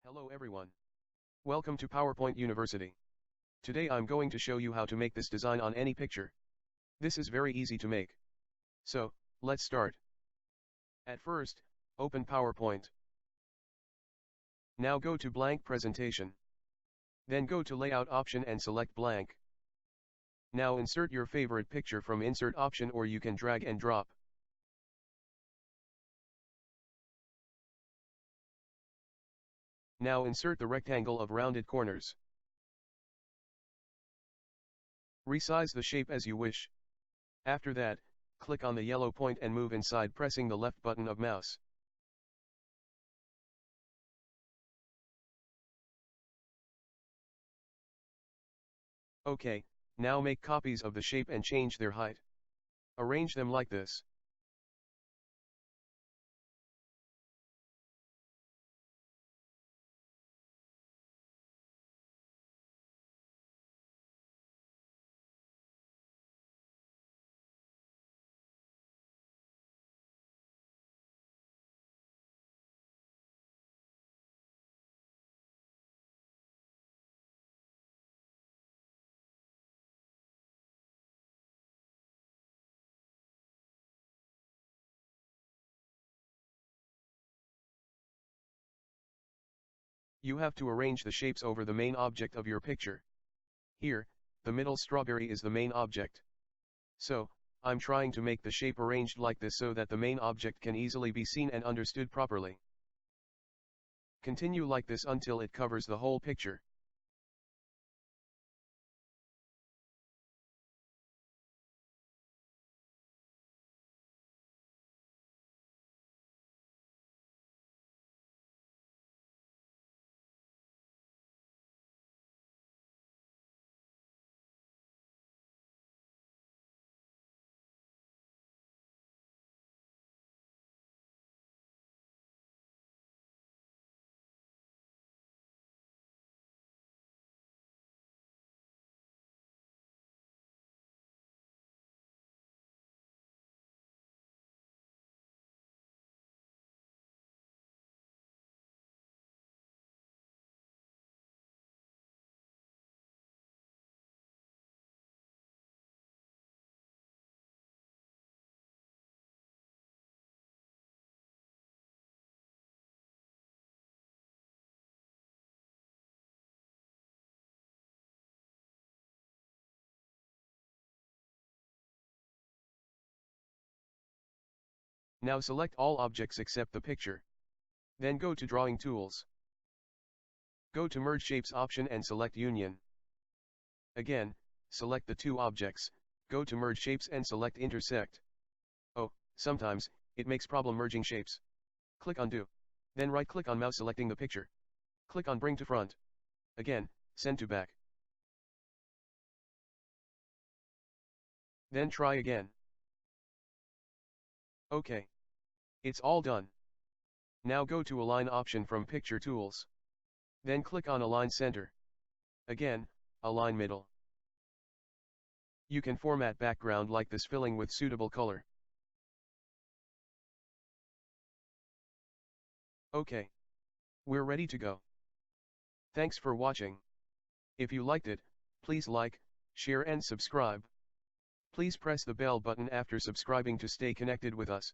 Hello everyone. Welcome to PowerPoint University. Today I'm going to show you how to make this design on any picture. This is very easy to make. So, let's start. At first, open PowerPoint. Now go to blank presentation. Then go to layout option and select blank. Now insert your favorite picture from insert option or you can drag and drop. Now insert the rectangle of rounded corners. Resize the shape as you wish. After that, click on the yellow point and move inside pressing the left button of mouse. OK, now make copies of the shape and change their height. Arrange them like this. You have to arrange the shapes over the main object of your picture. Here, the middle strawberry is the main object. So, I'm trying to make the shape arranged like this so that the main object can easily be seen and understood properly. Continue like this until it covers the whole picture. Now select all objects except the picture. Then go to Drawing Tools. Go to Merge Shapes option and select Union. Again, select the two objects, go to Merge Shapes and select Intersect. Oh, sometimes, it makes problem merging shapes. Click Undo. Then right-click on mouse selecting the picture. Click on Bring to Front. Again, Send to Back. Then try again. OK. It's all done. Now go to Align option from Picture Tools. Then click on Align Center. Again, Align Middle. You can format background like this filling with suitable color. OK. We're ready to go. Thanks for watching. If you liked it, please like, share and subscribe. Please press the bell button after subscribing to stay connected with us.